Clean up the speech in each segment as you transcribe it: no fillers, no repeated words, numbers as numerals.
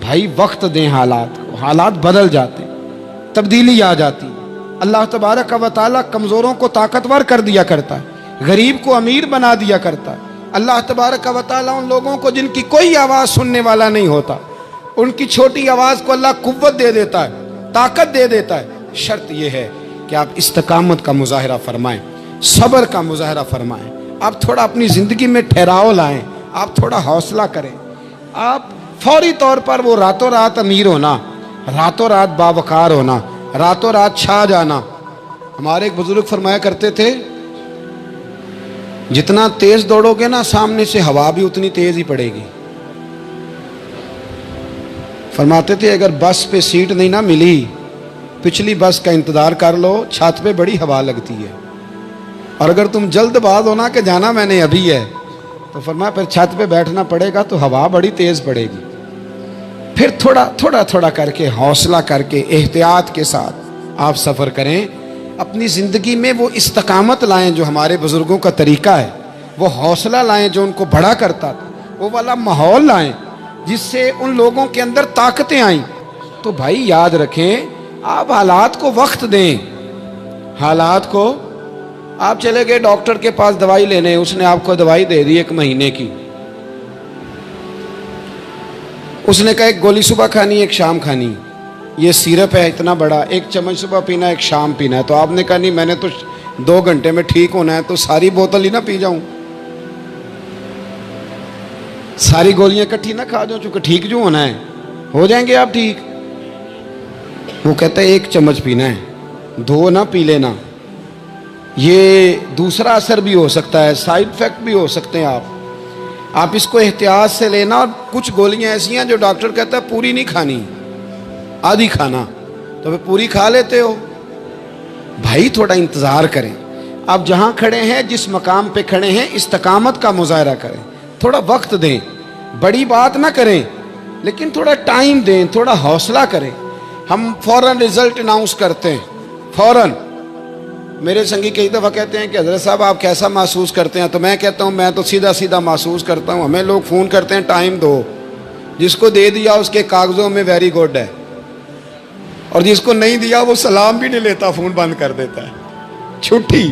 بھائی وقت دیں حالات کو، حالات بدل جاتے ہیں، تبدیلی آ جاتی ہے۔ اللہ تبارک و تعالیٰ کمزوروں کو طاقتور کر دیا کرتا ہے، غریب کو امیر بنا دیا کرتا ہے۔ اللہ تبارک و تعالیٰ ان لوگوں کو جن کی کوئی آواز سننے والا نہیں ہوتا، ان کی چھوٹی آواز کو اللہ قوت دے دیتا ہے، طاقت دے دیتا ہے۔ شرط یہ ہے کہ آپ استقامت کا مظاہرہ فرمائیں، صبر کا مظاہرہ فرمائیں، آپ تھوڑا اپنی زندگی میں ٹھہراؤ لائیں، آپ تھوڑا حوصلہ کریں۔ آپ فوری طور پر وہ راتوں رات امیر ہونا، راتوں رات باوقار ہونا، راتوں رات چھا جانا۔ ہمارے ایک بزرگ فرمایا کرتے تھے، جتنا تیز دوڑو گے نا سامنے سے ہوا بھی اتنی تیز ہی پڑے گی۔ فرماتے تھے اگر بس پہ سیٹ نہیں نہ ملی، پچھلی بس کا انتظار کر لو، چھت پہ بڑی ہوا لگتی ہے، اور اگر تم جلد باز ہونا کہ جانا میں نے ابھی ہے، تو فرمایا پھر چھت پہ بیٹھنا پڑے گا تو ہوا بڑی تیز پڑے گی۔ پھر تھوڑا تھوڑا کر کے، حوصلہ کر کے، احتیاط کے ساتھ آپ سفر کریں، اپنی زندگی میں وہ استقامت لائیں جو ہمارے بزرگوں کا طریقہ ہے، وہ حوصلہ لائیں جو ان کو بڑا کرتا تھا، وہ والا ماحول لائیں جس سے ان لوگوں کے اندر طاقتیں آئیں۔ تو بھائی یاد رکھیں، آپ حالات کو وقت دیں، حالات کو۔ آپ چلے گئے ڈاکٹر کے پاس دوائی لینے، اس نے آپ کو دوائی دے دی 1 مہینے کی، اس نے کہا 1 گولی صبح کھانی 1 شام کھانی، یہ سیرپ ہے اتنا بڑا، 1 چمچ صبح پینا 1 شام پینا ہے۔ تو آپ نے کہا نہیں میں نے تو 2 گھنٹے میں ٹھیک ہونا ہے، تو ساری بوتل ہی نہ پی جاؤں، ساری گولیاں اکٹھی نہ کھا جاؤں، چونکہ ٹھیک جو ہونا ہے ہو جائیں گے آپ ٹھیک۔ وہ کہتا ہے 1 چمچ پینا ہے، 2 نہ پی لینا، یہ دوسرا اثر بھی ہو سکتا ہے، سائیڈ افیکٹ بھی ہو سکتے ہیں، آپ اس کو احتیاط سے لینا۔ اور کچھ گولیاں ایسی ہیں جو ڈاکٹر کہتا ہے پوری نہیں کھانی، آدھی کھانا، تو پھر پوری کھا لیتے ہو۔ بھائی تھوڑا انتظار کریں، آپ جہاں کھڑے ہیں، جس مقام پہ کھڑے ہیں، استقامت کا مظاہرہ کریں، تھوڑا وقت دیں، بڑی بات نہ کریں لیکن تھوڑا ٹائم دیں، تھوڑا حوصلہ کریں۔ ہم فوراً رزلٹ اناؤنس کرتے ہیں، فوراً۔ میرے سنگی کئی دفعہ کہتے ہیں کہ حضرت صاحب آپ کیسا محسوس کرتے ہیں، تو میں کہتا ہوں میں تو سیدھا محسوس کرتا ہوں۔ ہمیں لوگ فون کرتے ہیں ٹائم دو، جس کو دے دیا اس کے کاغذوں میں ویری گڈ ہے، اور جس کو نہیں دیا وہ سلام بھی نہیں لیتا، فون بند کر دیتا ہے، چھٹی۔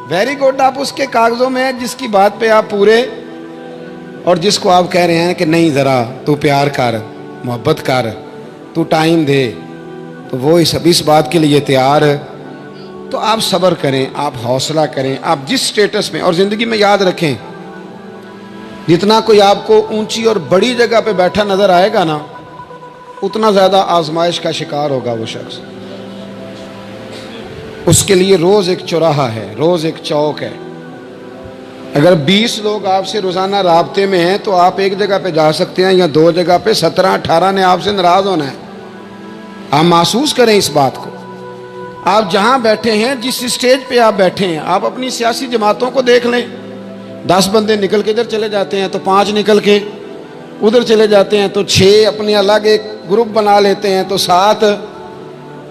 ویری گڈ آپ اس کے کاغذوں میں ہے جس کی بات پہ آپ پورے، اور جس کو آپ کہہ رہے ہیں کہ نہیں ذرا تو پیار کر، محبت کر، تو ٹائم دے، تو وہ اس بات کے لیے تیار ہے۔ تو آپ صبر کریں، آپ حوصلہ کریں، آپ جس سٹیٹس میں، اور زندگی میں یاد رکھیں جتنا کوئی آپ کو اونچی اور بڑی جگہ پہ بیٹھا نظر آئے گا نا، اتنا زیادہ آزمائش کا شکار ہوگا وہ شخص۔ اس کے لیے روز ایک چوراہا ہے، روز ایک چوک ہے۔ اگر 20 لوگ آپ سے روزانہ رابطے میں ہیں تو آپ ایک جگہ پہ جا سکتے ہیں، یا 2 جگہ پہ 17-18 نے آپ سے ناراض ہونا ہے۔ آپ محسوس کریں اس بات کو۔ آپ جہاں بیٹھے ہیں، جس اسٹیج پہ آپ بیٹھے ہیں، آپ اپنی سیاسی جماعتوں کو دیکھ لیں، 10 بندے نکل کے ادھر چلے جاتے ہیں تو 5 نکل کے ادھر چلے جاتے ہیں، تو 6 اپنے الگ ایک گروپ بنا لیتے ہیں، تو 7۔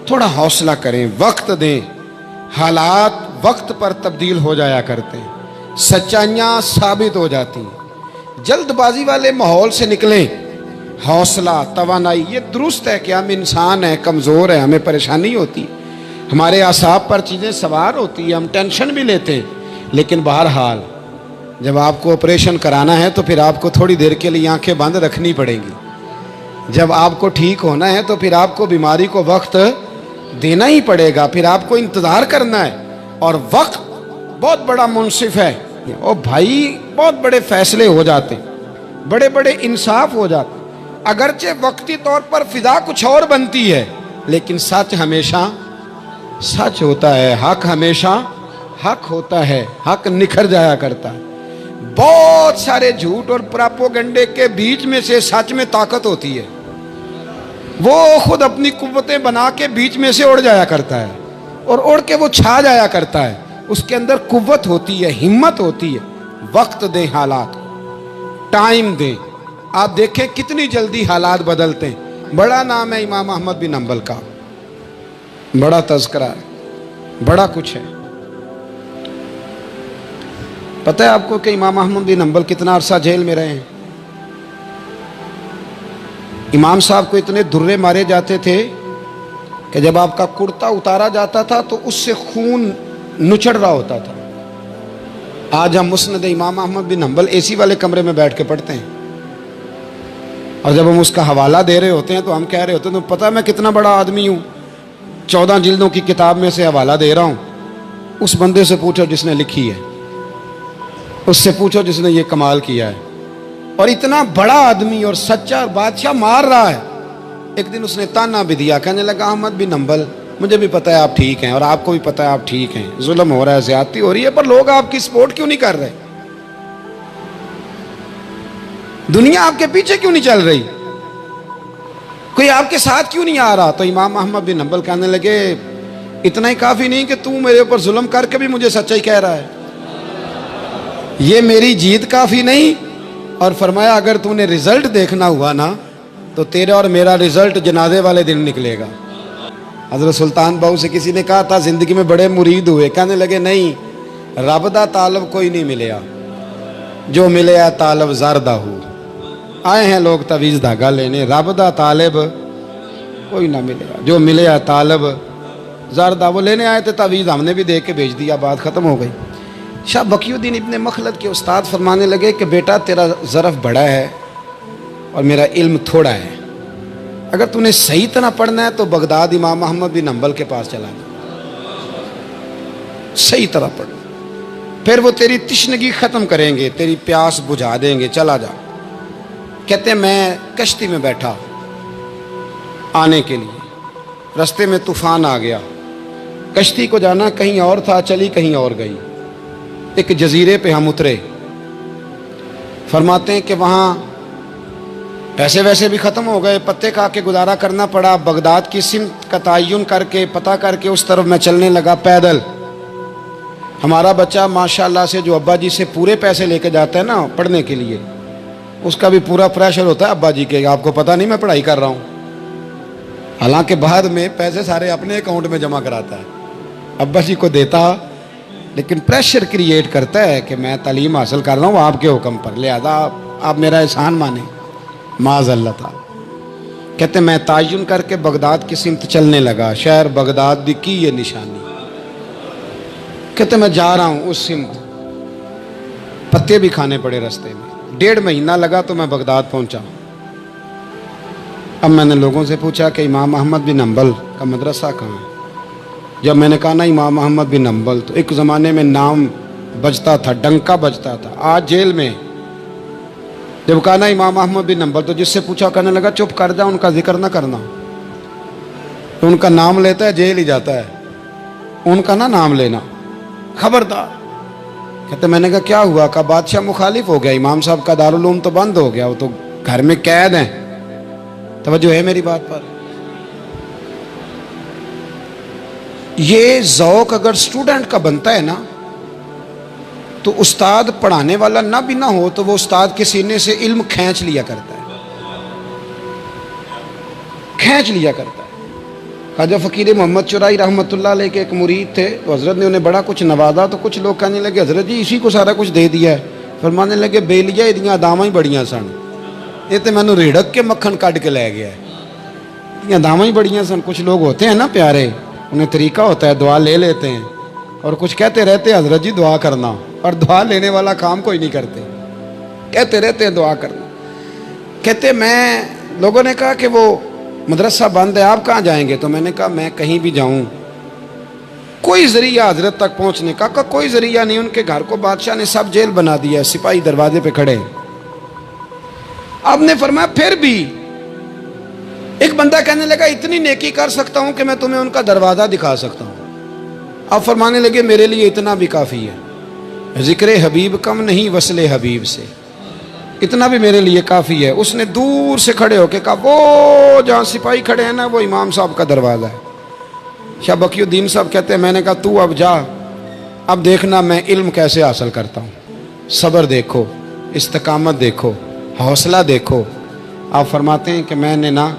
تھوڑا حوصلہ کریں، وقت دیں، حالات وقت پر تبدیل ہو جایا کرتے ہیں، سچائیاں ثابت ہو جاتی ہیں۔ جلد بازی والے ماحول سے نکلیں، حوصلہ، توانائی، یہ درست ہے کہ ہم انسان ہیں، کمزور ہیں، ہمیں پریشانی ہوتی ہے، ہمارے اعصاب پر چیزیں سوار ہوتی ہیں، ہم ٹینشن بھی لیتے ہیں، لیکن بہرحال جب آپ کو آپریشن کرانا ہے تو پھر آپ کو تھوڑی دیر کے لیے آنکھیں بند رکھنی پڑیں گی۔ جب آپ کو ٹھیک ہونا ہے تو پھر آپ کو بیماری کو وقت دینا ہی پڑے گا، پھر آپ کو انتظار کرنا ہے، اور وقت بہت بڑا منصف ہے۔ اور بھائی بہت بڑے فیصلے ہو جاتے ہیں، بڑے بڑے انصاف ہو جاتے ہیں، اگرچہ وقتی طور پر فضا کچھ اور بنتی ہے، لیکن سچ ہمیشہ سچ ہوتا ہے، حق ہمیشہ حق ہوتا ہے، حق نکھر جایا کرتا ہے۔ بہت سارے جھوٹ اور پراپوگنڈے کے بیچ میں سے سچ میں طاقت ہوتی ہے، وہ خود اپنی قوتیں بنا کے بیچ میں سے اڑ جایا کرتا ہے، اور اڑ کے وہ چھا جایا کرتا ہے، اس کے اندر قوت ہوتی ہے، ہمت ہوتی ہے۔ وقت دیں، حالات کو ٹائم دیں، آپ دیکھیں کتنی جلدی حالات بدلتے ہیں۔ بڑا نام ہے امام احمد بن حنبل کا، بڑا تذکرہ ہے، بڑا کچھ ہے۔ پتہ ہے آپ کو کہ امام احمد بن حنبل کتنا عرصہ جیل میں رہے ہیں؟ امام صاحب کو اتنے درے مارے جاتے تھے کہ جب آپ کا کرتا اتارا جاتا تھا تو اس سے خون نچڑ رہا ہوتا تھا. آج ہم مسند امام احمد بن حنبل اے سی والے کمرے میں بیٹھ کے پڑھتے ہیں، اور جب ہم اس کا حوالہ دے رہے ہوتے ہیں تو ہم کہہ رہے ہوتے ہیں تو پتہ میں کتنا بڑا آدمی ہوں، 14 جلدوں کی کتاب میں سے حوالہ دے رہا ہوں. اس بندے سے پوچھو جس نے لکھی ہے، اس سے پوچھو جس نے یہ کمال کیا ہے. اور اتنا بڑا آدمی اور سچا بادشاہ مار رہا ہے. ایک دن اس نے تانا بھی دیا، کہنے لگا احمد بن حنبل مجھے بھی پتہ ہے آپ ٹھیک ہیں اور آپ کو بھی پتہ ہے آپ ٹھیک ہیں، ظلم ہو رہا ہے، زیادتی ہو رہی ہے، پر لوگ آپ کی سپورٹ کیوں نہیں کر رہے؟ دنیا آپ کے پیچھے کیوں نہیں چل رہی؟ کوئی آپ کے ساتھ کیوں نہیں آ رہا؟ تو امام احمد بن حنبل کہنے لگے اتنا ہی کافی نہیں کہ تو میرے اوپر ظلم کر کے بھی مجھے سچائی کہہ رہا ہے، یہ میری جیت کافی نہیں. اور فرمایا اگر تو نے رزلٹ دیکھنا ہوا نا تو تیرا اور میرا رزلٹ جنازے والے دن نکلے گا. حضرت سلطان بہو سے کسی نے کہا تھا زندگی میں بڑے مرید ہوئے، کہنے لگے نہیں، رب دا طالب کوئی نہیں ملیا، جو ملیا طالب زردہ ہو. آئے ہیں لوگ تعویذ دھاگا لینے، رب دا طالب کوئی نہ ملیا، جو ملیا طالب زردہ. وہ لینے آئے تھے تعویذ، ہم نے بھی دے کے بھیج دیا، بات ختم ہو گئی. شاہ بقی الدین ابن مخلد کے استاد فرمانے لگے کہ بیٹا تیرا ظرف بڑا ہے اور میرا علم تھوڑا ہے، اگر تو نے صحیح طرح پڑھنا ہے تو بغداد امام احمد بن حنبل کے پاس چلا جا، صحیح طرح پڑھ، پھر وہ تیری تشنگی ختم کریں گے، تیری پیاس بجھا دیں گے، چلا جا. کہتے ہیں میں کشتی میں بیٹھا آنے کے لیے، رستے میں طوفان آ گیا، کشتی کو جانا کہیں اور تھا، چلی کہیں اور گئی. ایک جزیرے پہ ہم اترے. فرماتے ہیں کہ وہاں پیسے ویسے بھی ختم ہو گئے، پتے کھا کے گزارا کرنا پڑا. بغداد کی سمت کا تعین کر کے پتہ کر کے اس طرف میں چلنے لگا پیدل. ہمارا بچہ ماشاءاللہ سے جو ابا جی سے پورے پیسے لے کے جاتا ہے نا پڑھنے کے لیے، اس کا بھی پورا پریشر ہوتا ہے ابا جی کے، آپ کو پتہ نہیں میں پڑھائی کر رہا ہوں، حالانکہ بعد میں پیسے سارے اپنے اکاؤنٹ میں جمع کراتا ہے، ابا جی کو دیتا، لیکن پریشر کریٹ کرتا ہے کہ میں تعلیم حاصل کر رہا ہوں آپ کے حکم پر، لہذا آپ میرا احسان مانیں، معاذ اللہ تعالی. کہتے میں تعین کر کے بغداد کی سمت چلنے لگا، شہر بغداد دی کی یہ نشانی. کہتے میں جا رہا ہوں اس سمت، پتے بھی کھانے پڑے رستے میں. 1.5 مہینہ لگا تو میں بغداد پہنچا. اب میں نے لوگوں سے پوچھا کہ امام احمد بن حنبل کا مدرسہ کہاں ہے؟ جب میں نے کہا نا امام احمد بن حنبل، تو ایک زمانے میں نام بجتا تھا، ڈنکا بجتا تھا. آج جیل میں جب کہا نا امام احمد بن حنبل تو جس سے پوچھا کہنے لگا چپ کر جا، ان کا ذکر نہ کرنا. تو ان کا نام لیتا ہے جیل ہی جاتا ہے، ان کا نہ نام لینا، خبردار. کہتے میں نے کہا کیا ہوا؟ کہ بادشاہ مخالف ہو گیا، امام صاحب کا دارالعلوم تو بند ہو گیا، وہ تو گھر میں قید ہیں. توجہ ہے میری بات پر؟ یہ ذوق اگر اسٹوڈنٹ کا بنتا ہے نا تو استاد پڑھانے والا نہ بھی نہ ہو تو وہ استاد کے سینے سے علم کھینچ لیا کرتا ہے، کھینچ لیا کرتا ہے. خواجہ فقیر محمد چرائی رحمۃ اللہ علیہ کے ایک مرید تھے، تو حضرت نے انہیں بڑا کچھ نوازا. تو کچھ لوگ کہنے لگے حضرت جی اسی کو سارا کچھ دے دیا ہے. فرمانے لگے بیلیاں ادیاں داواں ہی بڑیاں سن، یہ تو مینوں ریڑک کے مکھن کٹ کے لے گیا ہے. ادیاں داواں ہی بڑیاں سن. کچھ لوگ ہوتے ہیں نا پیارے، انہیں طریقہ ہوتا ہے، دعا لے لیتے ہیں اور کچھ کہتے رہتے ہیں حضرت جی دعا کرنا، اور دعا لینے والا کام کوئی نہیں کرتے، کہتے رہتے ہیں دعا کرنا. کہتے میں لوگوں نے کہا کہ وہ مدرسہ بند ہے، آپ کہاں جائیں گے؟ تو میں نے کہا میں کہیں بھی جاؤں کوئی ذریعہ حضرت تک پہنچنے کا کوئی ذریعہ نہیں. ان کے گھر کو بادشاہ نے سب جیل بنا دیا، سپاہی دروازے پہ کھڑے. آپ نے فرمایا پھر بھی ایک بندہ کہنے لگا اتنی نیکی کر سکتا ہوں کہ میں تمہیں ان کا دروازہ دکھا سکتا ہوں. آپ فرمانے لگے میرے لیے اتنا بھی کافی ہے، ذکر حبیب کم نہیں وصل حبیب سے، اتنا بھی میرے لیے کافی ہے. اس نے دور سے کھڑے ہو کے کہا وہ جہاں سپاہی کھڑے ہیں نا وہ امام صاحب کا دروازہ ہے. شاہ بقی الدین صاحب کہتے ہیں میں نے کہا تو اب جا، اب دیکھنا میں علم کیسے حاصل کرتا ہوں. صبر دیکھو، استقامت دیکھو، حوصلہ دیکھو. آپ فرماتے ہیں کہ میں نے نا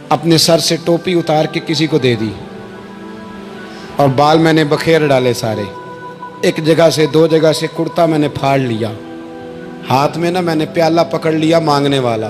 اپنے سر سے ٹوپی اتار کے کسی کو دے دی اور بال میں نے بکھیر ڈالے سارے. ایک جگہ سے 2 جگہ سے کرتا میں نے پھاڑ لیا، ہاتھ میں نا میں نے پیالہ پکڑ لیا مانگنے والا،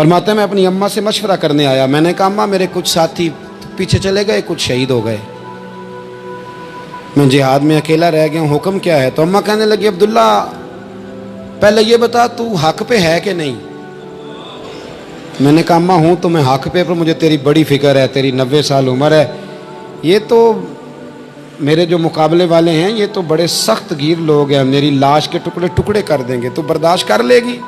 فرماتے ہیں میں اپنی اماں سے مشورہ کرنے آیا، میں نے کہا اماں میرے کچھ ساتھی پیچھے چلے گئے، کچھ شہید ہو گئے، میں جہاد میں اکیلا رہ گیا ہوں، حکم کیا ہے؟ تو اماں کہنے لگی عبداللہ پہلے یہ بتا تو حق پہ ہے کہ نہیں؟ میں نے کہا اماں ہوں تو میں حق پہ، پر مجھے تیری بڑی فکر ہے، تیری 90 سال عمر ہے، یہ تو میرے جو مقابلے والے ہیں یہ تو بڑے سخت گیر لوگ ہیں، میری لاش کے ٹکڑے ٹکڑے کر دیں گے، تو برداشت کر لے گی؟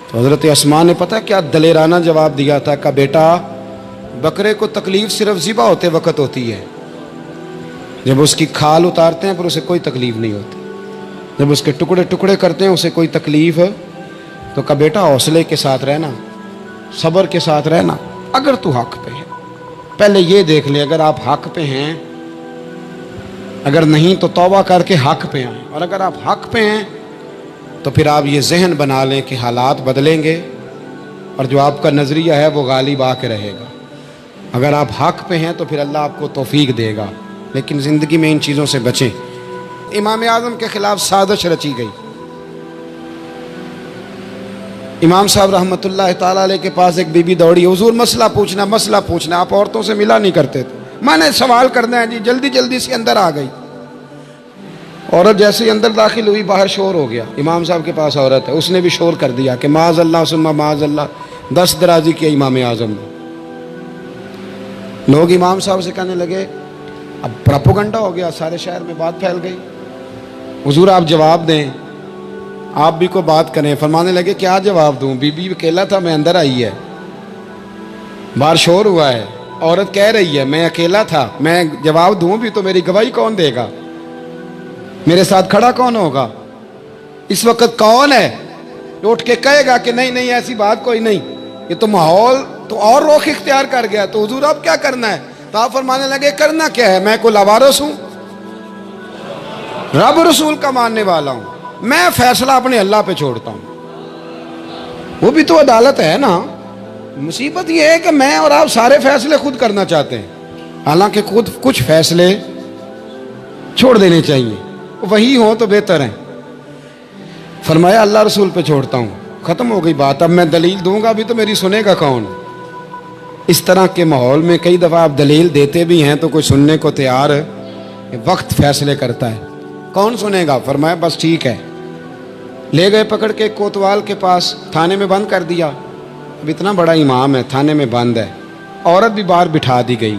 تو حضرت اسماء نے پتہ کیا دلیرانہ جواب دیا تھا کہ بیٹا بکرے کو تکلیف صرف ذبح ہوتے وقت ہوتی ہے، جب اس کی کھال اتارتے ہیں پر اسے کوئی تکلیف نہیں ہوتی، جب اس کے ٹکڑے ٹکڑے کرتے ہیں اسے کوئی تکلیف، تو کہا بیٹا حوصلے کے ساتھ رہنا، صبر کے ساتھ رہنا، اگر تو حق پہ ہے پہلے یہ دیکھ لے، اگر آپ حق پہ ہیں، اگر نہیں تو توبہ کر کے حق پہ آئیں، اور اگر آپ حق پہ ہیں تو پھر آپ یہ ذہن بنا لیں کہ حالات بدلیں گے اور جو آپ کا نظریہ ہے وہ غالب آ کے رہے گا، اگر آپ حق پہ ہیں تو پھر اللہ آپ کو توفیق دے گا، لیکن زندگی میں ان چیزوں سے بچیں۔ امام اعظم کے خلاف سازش رچی گئی، امام صاحب رحمۃ اللہ تعالیٰ علیہ کے پاس ایک بی بی دوڑی، حضور مسئلہ پوچھنا، آپ عورتوں سے ملا نہیں کرتے تھے، میں نے سوال کرنا ہے جی، جلدی جلدی سے اندر آ گئی، عورت جیسے ہی اندر داخل ہوئی باہر شور ہو گیا، امام صاحب کے پاس عورت ہے، اس نے بھی شور کر دیا کہ معاذ اللہ ثم معاذ اللہ، 10 درازی کیا امام اعظم نے۔ لوگ امام صاحب سے کہنے لگے اب پراپوگنڈا ہو گیا، سارے شہر میں بات پھیل گئی، حضور آپ جواب دیں، آپ بھی کو بات کریں۔ فرمانے لگے کیا جواب دوں، بی بی اکیلا تھا، میں اندر آئی ہے، باہر شور ہوا ہے، عورت کہہ رہی ہے میں اکیلا تھا، میں جواب دوں بھی تو میری گواہی کون دے گا، میرے ساتھ کھڑا کون ہوگا، اس وقت کون ہے جو اٹھ کے کہے گا کہ نہیں نہیں ایسی بات کوئی نہیں، یہ تو ماحول تو اور رخ اختیار کر گیا، تو حضور اب کیا کرنا ہے؟ تو آپ فرمانے لگے کرنا کیا ہے، میں کوئی لاوارث ہوں، رب رسول کا ماننے والا ہوں، میں فیصلہ اپنے اللہ پہ چھوڑتا ہوں، وہ بھی تو عدالت ہے نا۔ مصیبت یہ ہے کہ میں اور آپ سارے فیصلے خود کرنا چاہتے ہیں، حالانکہ خود کچھ فیصلے چھوڑ دینے چاہیے، وہی ہوں تو بہتر ہیں۔ فرمایا اللہ رسول پہ چھوڑتا ہوں، ختم ہو گئی بات، اب میں دلیل دوں گا بھی تو میری سنے گا کون؟ اس طرح کے ماحول میں کئی دفعہ آپ دلیل دیتے بھی ہیں تو کوئی سننے کو تیار ہے، وقت فیصلے کرتا ہے، کون سنے گا؟ فرمایا بس ٹھیک ہے، لے گئے پکڑ کے کوتوال کے پاس، تھانے میں بند کر دیا، اب اتنا بڑا امام ہے تھانے میں بند ہے، عورت بھی باہر بٹھا دی گئی،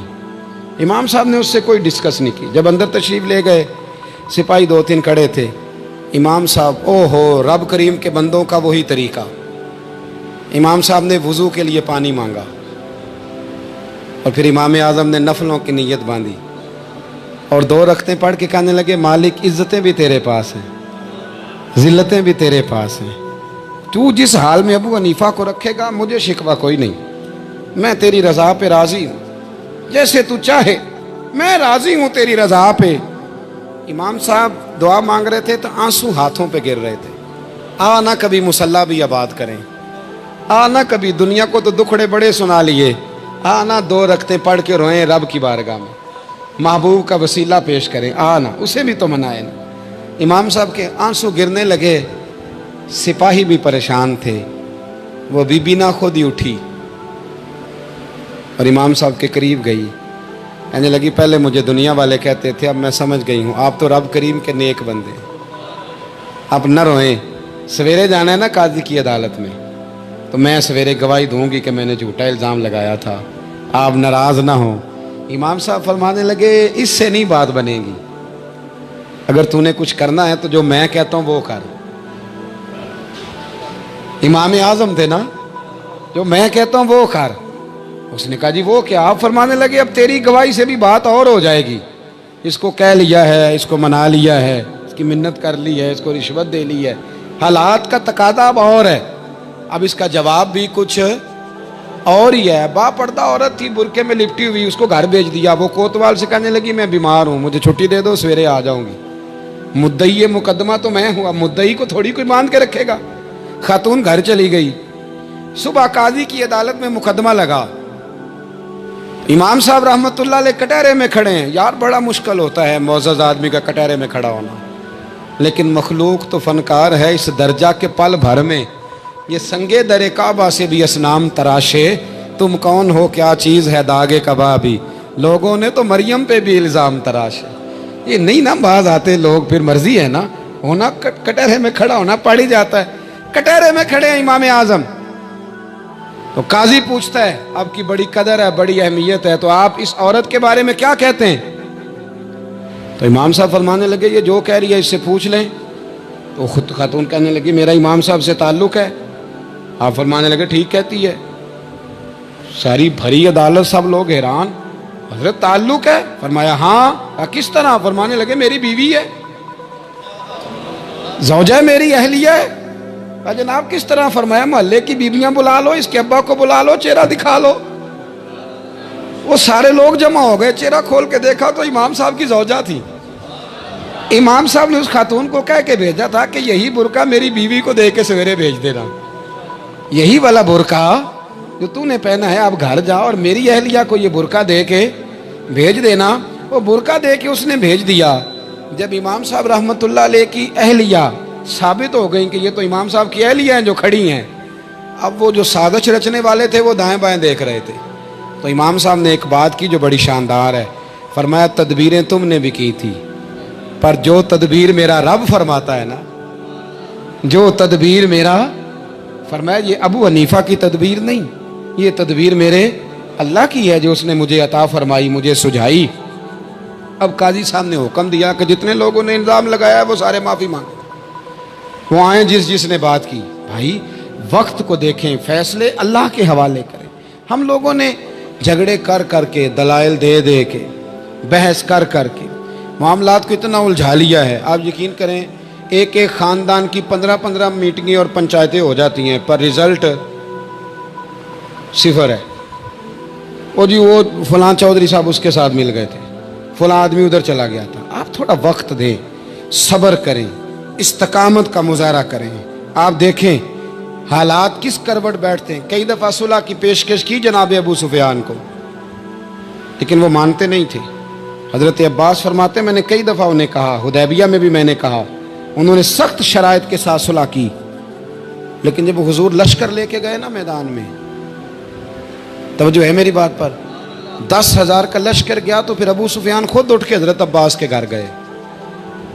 امام صاحب نے اس سے کوئی ڈسکس نہیں کی، جب اندر تشریف لے گئے سپاہی 2-3 کھڑے تھے، امام صاحب او ہو رب کریم کے بندوں کا وہی طریقہ، امام صاحب نے وضو کے لیے پانی مانگا اور پھر امام اعظم نے نفلوں کی نیت باندھی اور 2 رکعتیں پڑھ کے کہنے لگے مالک عزتیں بھی تیرے پاس ہیں، ذلتیں بھی تیرے پاس ہیں، تو جس حال میں ابو حنیفہ کو رکھے گا مجھے شکوہ کوئی نہیں، میں تیری رضا پہ راضی ہوں، جیسے تو چاہے میں راضی ہوں تیری رضا پہ۔ امام صاحب دعا مانگ رہے تھے تو آنسو ہاتھوں پہ گر رہے تھے، نہ کبھی مصلی بھی آباد کریں، نہ کبھی دنیا کو تو دکھڑے بڑے سنا لیے، نہ 2 رکعتیں پڑھ کے روئیں رب کی بارگاہ میں، محبوب کا وسیلہ پیش کریں، نہ اسے بھی تو منائے نا۔ امام صاحب کے آنسو گرنے لگے، سپاہی بھی پریشان تھے، وہ بی بی نہ خود ہی اٹھی اور امام صاحب کے قریب گئی، کہنے لگی پہلے مجھے دنیا والے کہتے تھے، اب میں سمجھ گئی ہوں آپ تو رب کریم کے نیک بندے، اب نہ روئیں، سویرے جانا ہے نا قاضی کی عدالت میں، تو میں سویرے گواہی دوں گی کہ میں نے جھوٹا الزام لگایا تھا، آپ ناراض نہ ہوں۔ امام صاحب فرمانے لگے اس سے نہیں بات بنے گی، اگر تو نے کچھ کرنا ہے تو جو میں کہتا ہوں وہ کر، امام اعظم تھے نا، جو میں کہتا ہوں وہ کر۔ اس نے کہا جی وہ کیا؟ آپ فرمانے لگے اب تیری گواہی سے بھی بات اور ہو جائے گی، اس کو کہہ لیا ہے، اس کو منا لیا ہے، اس کی منت کر لی ہے، اس کو رشوت دے لی ہے، حالات کا تقاضا اب اور ہے، اب اس کا جواب بھی کچھ اور ہی ہے۔ با پردہ عورت تھی برقعے میں لپٹی ہوئی، اس کو گھر بھیج دیا، وہ کوتوال سے کہنے لگی میں بیمار ہوں، مجھے چھٹی دے دو، سویرے آ جاؤں گی، مدعی مقدمہ تو میں ہوں، اب مدعی کو تھوڑی کوئی باندھ کے رکھے گا۔ خاتون گھر چلی گئی، صبح قاضی کی عدالت میں مقدمہ لگا، امام صاحب رحمۃ اللہ علیہ کٹہرے میں کھڑے ہیں، یار بڑا مشکل ہوتا ہے معزز آدمی کا کٹہرے میں کھڑا ہونا، لیکن مخلوق تو فنکار ہے، اس درجہ کے پل بھر میں یہ سنگے در کعبہ سے بھی اسنام تراشے، تم کون ہو کیا چیز ہے داغے کبابی، لوگوں نے تو مریم پہ بھی الزام تراشے۔ یہ نہیں نا باز آتے لوگ، پھر مرضی ہے نا، ہونا کٹہرے میں کھڑا ہونا پڑ ہی جاتا ہے۔ کٹہرے میں کھڑے ہیں امام اعظم، تو قاضی پوچھتا ہے آپ کی بڑی قدر ہے، بڑی اہمیت ہے، تو آپ اس عورت کے بارے میں کیا کہتے ہیں؟ تو امام صاحب فرمانے لگے یہ جو کہہ رہی ہے اس سے پوچھ لیں۔ تو خود خاتون کہنے لگی میرا امام صاحب سے تعلق ہے۔ آپ فرمانے لگے ٹھیک کہتی ہے۔ ساری بھری عدالت سب لوگ حیران، حضرت تعلق ہے؟ فرمایا ہاں۔ کس طرح؟ فرمانے لگے میری بیوی ہے، زوجہ میری اہلیہ ہے۔ جناب کس طرح؟ فرمایا محلے کی بیویاں بلا لو، اس کے ابا کو بلا لو، چہرہ دکھا لو۔ وہ سارے لوگ جمع ہو گئے، چہرہ کھول کے دیکھا تو امام صاحب کی زوجہ تھی۔ امام صاحب نے اس خاتون کو کہہ کے بھیجا تھا کہ یہی برقع میری بیوی کو دے کے سویرے بھیج دینا، یہی والا برقع جو تو نے پہنا ہے، اب گھر جا اور میری اہلیہ کو یہ برقع دے کے بھیج دینا۔ وہ برقع دے کے اس نے بھیج دیا۔ جب امام صاحب رحمت اللہ علیہ کی اہلیہ ثابت ہو گئی کہ یہ تو امام صاحب کی اہلیہ ہیں جو کھڑی ہیں، اب وہ جو سازش رچنے والے تھے وہ دائیں بائیں دیکھ رہے تھے۔ تو امام صاحب نے ایک بات کی جو بڑی شاندار ہے، فرمایا تدبیریں تم نے بھی کی تھی، پر جو تدبیر میرا رب فرماتا ہے نا، جو تدبیر میرا، فرمایا یہ ابو حنیفہ کی تدبیر نہیں، یہ تدبیر میرے اللہ کی ہے جو اس نے مجھے عطا فرمائی، مجھے سجھائی۔ اب قاضی صاحب نے حکم دیا کہ جتنے لوگوں نے الزام لگایا ہے وہ سارے معافی مانگیں، وہ آئیں جس نے بات کی۔ بھائی وقت کو دیکھیں، فیصلے اللہ کے حوالے کریں۔ ہم لوگوں نے جھگڑے کر کر کے، دلائل دے دے کے، بحث کر کر کے معاملات کو اتنا الجھا لیا ہے۔ آپ یقین کریں ایک ایک خاندان کی 15 میٹنگیں اور پنچایتیں ہو جاتی ہیں، پر رزلٹ صفر ہے۔ وہ جی وہ فلاں چودھری صاحب اس کے ساتھ مل گئے تھے، فلاں آدمی ادھر چلا گیا تھا۔ آپ تھوڑا وقت دیں، صبر کریں، استقامت کا مظاہرہ کریں۔ آپ دیکھیں حالات کس کروٹ بیٹھتے ہیں۔ کئی دفعہ صلح کی پیشکش کی جناب ابو سفیان کو، لیکن وہ مانتے نہیں تھے۔ حضرت عباس فرماتے میں نے کئی دفعہ انہیں کہا، حدیبیہ میں بھی میں نے کہا، انہوں نے سخت شرائط کے ساتھ صلح کی، لیکن جب حضور لشکر لے کے گئے نا میدان میں، توجہ ہے میری بات پر، 10,000 کا لشکر گیا تو پھر ابو سفیان خود اٹھ کے حضرت عباس کے گھر گئے،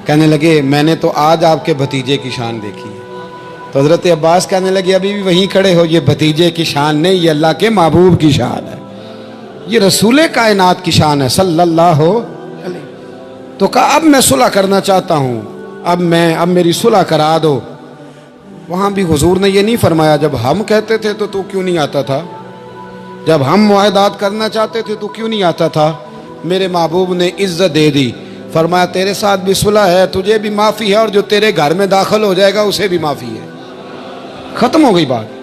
کہنے لگے میں نے تو آج آپ کے بھتیجے کی شان دیکھی ہے۔ تو حضرت عباس کہنے لگے ابھی بھی وہیں کھڑے ہو، یہ بھتیجے کی شان نہیں، یہ اللہ کے محبوب کی شان ہے، یہ رسول کائنات کی شان ہے صلی اللہ علیہ۔ تو کہا اب میں صلح کرنا چاہتا ہوں، اب میری صلح کرا دو۔ وہاں بھی حضور نے یہ نہیں فرمایا جب ہم کہتے تھے تو کیوں نہیں آتا تھا، جب ہم معاہدات کرنا چاہتے تھے تو کیوں نہیں آتا تھا۔ میرے محبوب نے عزت دے دی، فرمایا تیرے ساتھ بھی صلح ہے، تجھے بھی معافی ہے، اور جو تیرے گھر میں داخل ہو جائے گا اسے بھی معافی ہے۔ ختم ہو گئی بات۔